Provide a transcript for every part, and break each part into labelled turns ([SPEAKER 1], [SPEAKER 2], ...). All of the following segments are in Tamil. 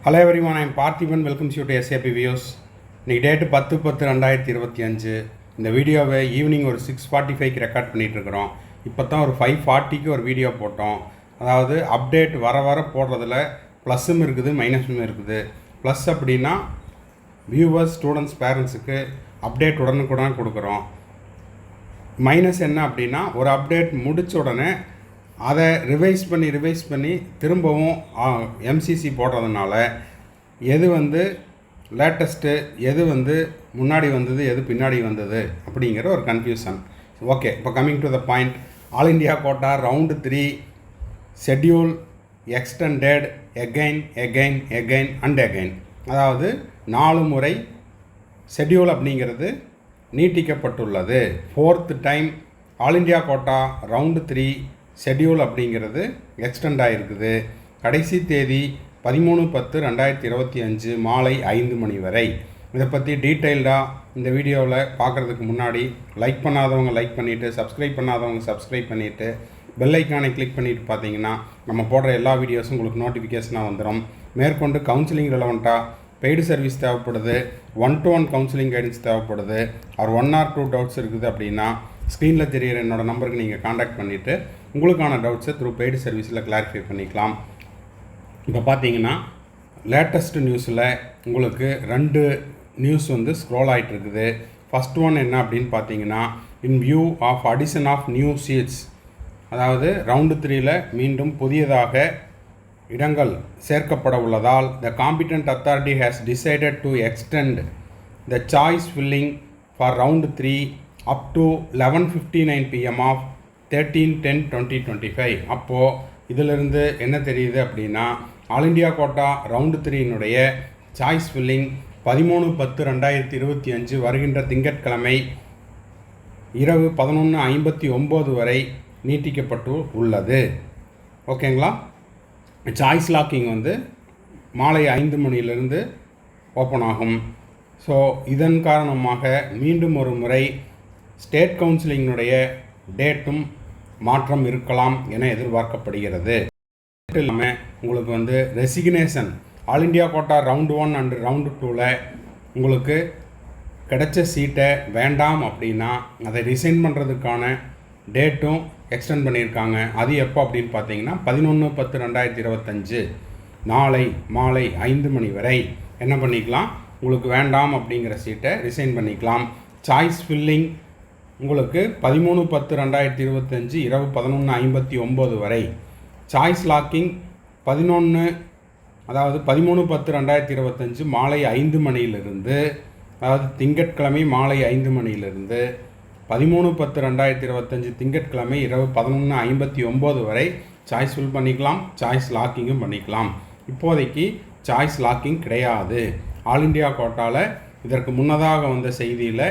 [SPEAKER 1] Hello everyone, I am Parthiban. Welcome you to SAP Videos. இன்னைக்கு டேட்டு 10/10/2025. இந்த வீடியோவை ஈவினிங் ஒரு 6:45க்கு ரெக்கார்ட் பண்ணிகிட்ருக்குறோம். இப்போ தான் ஒரு 5:40க்கு ஒரு வீடியோ போட்டோம். அதாவது அப்டேட் வர போடுறதுல ப்ளஸ்ஸும் இருக்குது மைனஸும் இருக்குது. ப்ளஸ் அப்படின்னா வியூவர்ஸ் ஸ்டூடெண்ட்ஸ் பேரண்ட்ஸுக்கு அப்டேட் உடனுக்குடன் கொடுக்குறோம். மைனஸ் என்ன அப்படின்னா ஒரு அப்டேட் முடித்த உடனே அதை ரிவைஸ் பண்ணி திரும்பவும் எம்சிசி போடுறதுனால எது லேட்டஸ்ட்டு எது முன்னாடி வந்தது எது பின்னாடி வந்தது அப்படிங்கிற ஒரு கன்ஃபியூஷன். ஓகே, இப்போ coming to the point. All India quota round 3 schedule extended again and again. அதாவது 4 முறை ஷெட்யூல் அப்படிங்கிறது நீட்டிக்கப்பட்டுள்ளது. 4th time all India quota round 3 schedule அப்படிங்கிறது எக்ஸ்டெண்ட் ஆகிருக்குது. கடைசி தேதி 13/10/2025 மாலை 5 மணி வரை. இதை பற்றி டீட்டெயில்டாக இந்த வீடியோவில் பார்க்குறதுக்கு முன்னாடி லைக் பண்ணாதவங்க லைக் பண்ணிவிட்டு சப்ஸ்கிரைப் பண்ணாதவங்க சப்ஸ்கிரைப் பண்ணிவிட்டு பெல் ஐக்கானை கிளிக் பண்ணிவிட்டு பார்த்தீங்கன்னா நம்ம போடுற எல்லா வீடியோஸும் உங்களுக்கு நோட்டிஃபிகேஷனாக வந்துடும். மேற்கொண்டு கவுன்சிலிங் ரெலவெண்ட்டாக பெய்டு சர்வீஸ் தேவைப்படுது, 1-to-1 கவுன்சிலிங் கைடன்ஸ் தேவைப்படுது, ஒரு 1 or 2 டவுட்ஸ் இருக்குது அப்படின்னா ஸ்க்ரீனில் தெரிகிற என்னோடய நம்பருக்கு நீங்கள் காண்டாக்ட் பண்ணிவிட்டு உங்களுக்கான டவுட்ஸை த்ரூ பெய்டு சர்வீஸில் கிளாரிஃபை பண்ணிக்கலாம். இப்போ பார்த்தீங்கன்னா லேட்டஸ்ட் நியூஸில் உங்களுக்கு 2 நியூஸ் ஸ்க்ரோல் ஆகிட்டு இருக்குது. ஃபஸ்ட் ஒன் என்ன அப்படின்னு பார்த்தீங்கன்னா, in view of addition of new seats, அதாவது ரவுண்டு 3ல் மீண்டும் புதியதாக இடங்கள் சேர்க்கப்பட உள்ளதால் the competent authority has decided to extend the choice filling for round 3 up to 11:59 PM of 13/10/2025. அப்போது இதிலிருந்து என்ன தெரியுது அப்படின்னா, ஆல் இண்டியா கோட்டா ரவுண்டு 3னுடைய சாய்ஸ் ஃபில்லிங் 13/10/2025 வருகின்ற திங்கட்கிழமை இரவு 11:59 வரை நீட்டிக்கப்பட்டு உள்ளது. ஓகேங்களா? சாய்ஸ் லாக்கிங் மாலை 5 மணியிலிருந்து ஓப்பன் ஆகும். ஸோ இதன் காரணமாக மீண்டும் ஒரு முறை ஸ்டேட் கவுன்சிலிங்கினுடைய டேட்டும் மாற்றம் இருக்கலாம் என எதிர்பார்க்கப்படுகிறது. இல்லாமல் உங்களுக்கு resignation all India quota round 1 and round 2ல் உங்களுக்கு கிடைச்ச சீட்டை வேண்டாம் அப்படின்னா அதை ரிசைன் பண்ணுறதுக்கான டேட்டும் எக்ஸ்டெண்ட் பண்ணியிருக்காங்க. அது எப்போ அப்படின்னு பார்த்தீங்கன்னா 11/10/2025 நாளை மாலை 5 மணி வரை என்ன பண்ணிக்கலாம், உங்களுக்கு வேண்டாம் அப்படிங்கிற சீட்டை ரிசைன் பண்ணிக்கலாம். சாய்ஸ் ஃபில்லிங் உங்களுக்கு 13/10/2025 இரவு 11:59 வரை. சாய்ஸ் லாக்கிங் 13/10/2025 மாலை 5 மணியிலிருந்து, அதாவது திங்கட்கிழமை மாலை 5 மணியிலிருந்து 13/10/2025 திங்கட்கிழமை இரவு 11:59 வரை சாய்ஸ் ஃபில் பண்ணிக்கலாம், சாய்ஸ் லாக்கிங்கும் பண்ணிக்கலாம். இப்போதைக்கு சாய்ஸ் லாக்கிங் கிடையாது. ஆல் இண்டியா கோட்டாவில் இதற்கு முன்னதாக வந்த செய்தியில்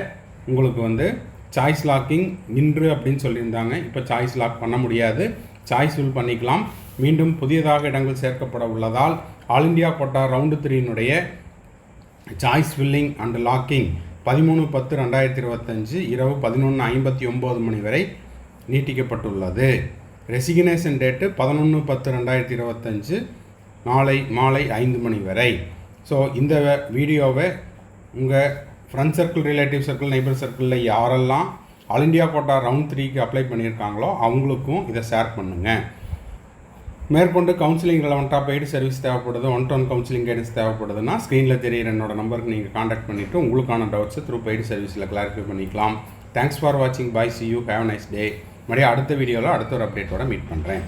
[SPEAKER 1] உங்களுக்கு சாய்ஸ் லாக்கிங் இன்று அப்படின்னு சொல்லியிருந்தாங்க. இப்போ சாய்ஸ் லாக் பண்ண முடியாது, சாய்ஸ் ஃபில் பண்ணிக்கலாம். மீண்டும் புதியதாக இடங்கள் சேர்க்கப்பட உள்ளதால் ஆல் இண்டியா கோட்டா ரவுண்டு 3னுடைய சாய்ஸ் ஃபில்லிங் அண்ட் லாக்கிங் 13/10/2025 இரவு 11:59 மணி வரை நீட்டிக்கப்பட்டுள்ளது. ரெசிக்னேஷன் டேட்டு 11/10/2025 நாளை மாலை 5 மணி வரை. ஸோ இந்த வீடியோவை உங்கள் friend circle, relative circle, neighbour சர்க்கிளில் யாரெல்லாம் ஆல் இண்டியா கோட்டா ரவுண்ட் 3க்கு அப்ளை பண்ணியிருக்காங்களோ அவங்களுக்கும் இதை ஷேர் பண்ணுங்கள். மேற்கொண்டு கவுன்சிலிங் ரெலவெண்ட்டாக பெய்டு சர்வீஸ் தேவைப்படுது, 1-to-1 கவுன்சிலிங் கைடன்ஸ் தேவைப்படுதுன்னா ஸ்க்ரீனில் தெரிகிற என்னோட நம்பருக்கு நீங்கள் காண்டாக்ட் பண்ணிவிட்டு உங்களுக்கான டவுட்ஸை த்ரூ பெய்டு சர்வீஸில் கிளாரிஃபை பண்ணிக்கலாம். தேங்க்ஸ் ஃபார் வாட்சிங். Bye, see you, have nice day. மறுபடியும் அடுத்த வீடியோவில் அடுத்த ஒரு அப்டேட்டோட மீட் பண்ணுறேன்.